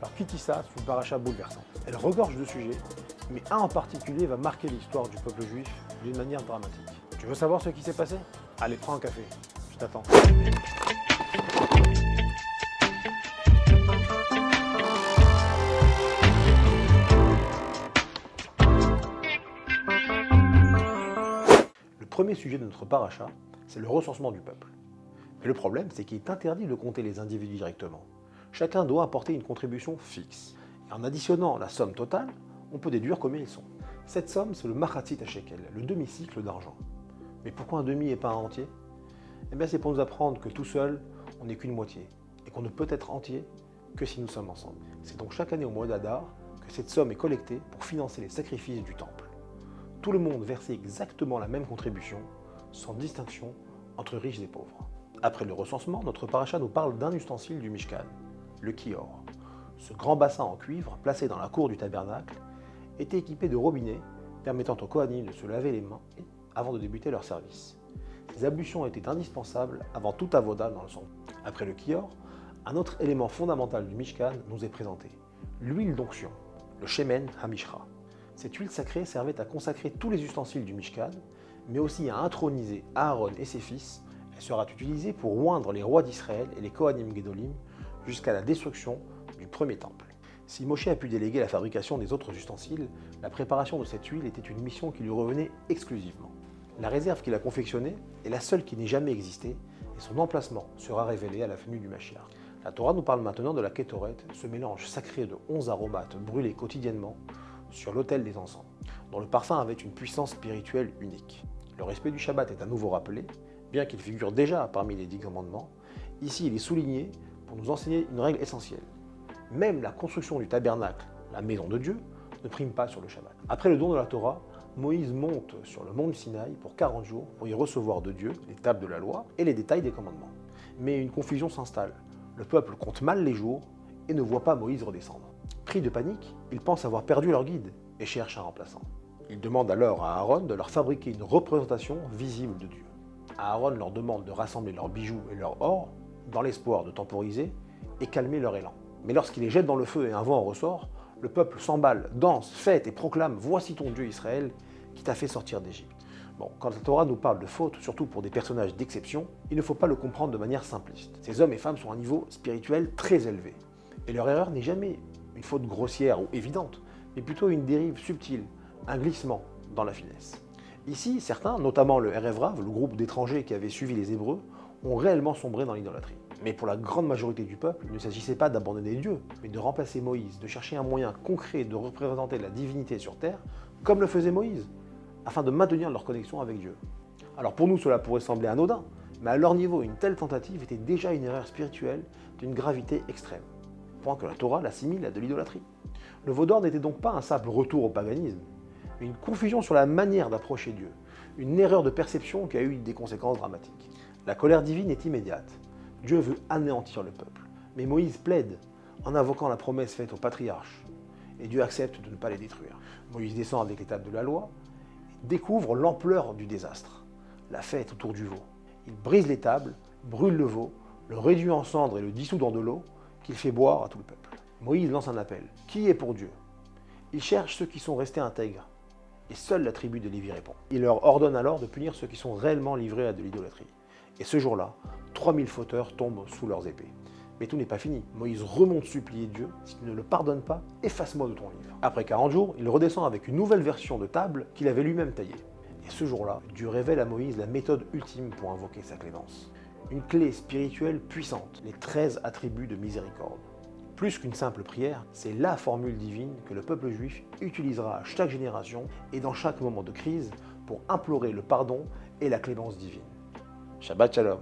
Alors Kitissa, c'est une paracha bouleversante. Elle regorge de sujets, mais un en particulier va marquer l'histoire du peuple juif d'une manière dramatique. Tu veux savoir ce qui s'est passé? Allez, prends un café, je t'attends. Le premier sujet de notre paracha, c'est le recensement du peuple. Mais le problème, c'est qu'il est interdit de compter les individus directement. Chacun doit apporter une contribution fixe. Et en additionnant la somme totale, on peut déduire combien ils sont. Cette somme, c'est le machatzit shekel, le demi-cycle d'argent. Mais pourquoi un demi et pas un entier? Eh bien, c'est pour nous apprendre que tout seul, on n'est qu'une moitié, et qu'on ne peut être entier que si nous sommes ensemble. C'est donc chaque année au mois d'Adar que cette somme est collectée pour financer les sacrifices du temple. Tout le monde versait exactement la même contribution, sans distinction entre riches et pauvres. Après le recensement, notre paracha nous parle d'un ustensile du Mishkan, le kior. Ce grand bassin en cuivre, placé dans la cour du tabernacle, était équipé de robinets permettant aux Kohanim de se laver les mains avant de débuter leur service. Ces ablutions étaient indispensables avant toute avoda dans le son. Après le kior, un autre élément fondamental du Mishkan nous est présenté, l'huile d'onction, le shemen hamishra. Cette huile sacrée servait à consacrer tous les ustensiles du Mishkan, mais aussi à introniser Aaron et ses fils. Elle sera utilisée pour oindre les rois d'Israël et les Kohanim Gedolim jusqu'à la destruction du premier temple. Si Moshe a pu déléguer la fabrication des autres ustensiles, la préparation de cette huile était une mission qui lui revenait exclusivement. La réserve qu'il a confectionnée est la seule qui n'ait jamais existé, et son emplacement sera révélé à la venue du Mashiach. La Torah nous parle maintenant de la Kétoret, ce mélange sacré de 11 aromates brûlés quotidiennement sur l'autel des encens, dont le parfum avait une puissance spirituelle unique. Le respect du Shabbat est à nouveau rappelé, bien qu'il figure déjà parmi les 10 commandements. Ici, il est souligné pour nous enseigner une règle essentielle. Même la construction du tabernacle, la maison de Dieu, ne prime pas sur le Shabbat. Après le don de la Torah, Moïse monte sur le mont Sinaï pour 40 jours pour y recevoir de Dieu les tables de la loi et les détails des commandements. Mais une confusion s'installe. Le peuple compte mal les jours et ne voit pas Moïse redescendre. Pris de panique, ils pensent avoir perdu leur guide et cherchent un remplaçant. Ils demandent alors à Aaron de leur fabriquer une représentation visible de Dieu. Aaron leur demande de rassembler leurs bijoux et leur or dans l'espoir de temporiser et calmer leur élan. Mais lorsqu'il les jette dans le feu et un vent en ressort, le peuple s'emballe, danse, fête et proclame « Voici ton Dieu Israël qui t'a fait sortir d'Égypte ». Bon, quand la Torah nous parle de faute, surtout pour des personnages d'exception, il ne faut pas le comprendre de manière simpliste. Ces hommes et femmes sont à un niveau spirituel très élevé. Et leur erreur n'est jamais une faute grossière ou évidente, mais plutôt une dérive subtile, un glissement dans la finesse. Ici, certains, notamment le Erev Rav, le groupe d'étrangers qui avait suivi les Hébreux, ont réellement sombré dans l'idolâtrie. Mais pour la grande majorité du peuple, il ne s'agissait pas d'abandonner Dieu, mais de remplacer Moïse, de chercher un moyen concret de représenter la divinité sur terre, comme le faisait Moïse, afin de maintenir leur connexion avec Dieu. Alors pour nous, cela pourrait sembler anodin, mais à leur niveau, une telle tentative était déjà une erreur spirituelle d'une gravité extrême, point que la Torah l'assimile à de l'idolâtrie. Le veau d'or n'était donc pas un simple retour au paganisme, mais une confusion sur la manière d'approcher Dieu, une erreur de perception qui a eu des conséquences dramatiques. La colère divine est immédiate. Dieu veut anéantir le peuple. Mais Moïse plaide en invoquant la promesse faite aux patriarches. Et Dieu accepte de ne pas les détruire. Moïse descend avec les tables de la loi et découvre l'ampleur du désastre. La fête autour du veau. Il brise les tables, brûle le veau, le réduit en cendres et le dissout dans de l'eau qu'il fait boire à tout le peuple. Moïse lance un appel. Qui est pour Dieu? Il cherche ceux qui sont restés intègres. Et seule la tribu de Lévi répond. Il leur ordonne alors de punir ceux qui sont réellement livrés à de l'idolâtrie. Et ce jour-là, 3000 fauteurs tombent sous leurs épées. Mais tout n'est pas fini. Moïse remonte supplier Dieu, si tu ne le pardonnes pas, efface-moi de ton livre. Après 40 jours, il redescend avec une nouvelle version de table qu'il avait lui-même taillée. Et ce jour-là, Dieu révèle à Moïse la méthode ultime pour invoquer sa clémence. Une clé spirituelle puissante, les 13 attributs de miséricorde. Plus qu'une simple prière, c'est la formule divine que le peuple juif utilisera à chaque génération et dans chaque moment de crise pour implorer le pardon et la clémence divine. Shabbat Shalom.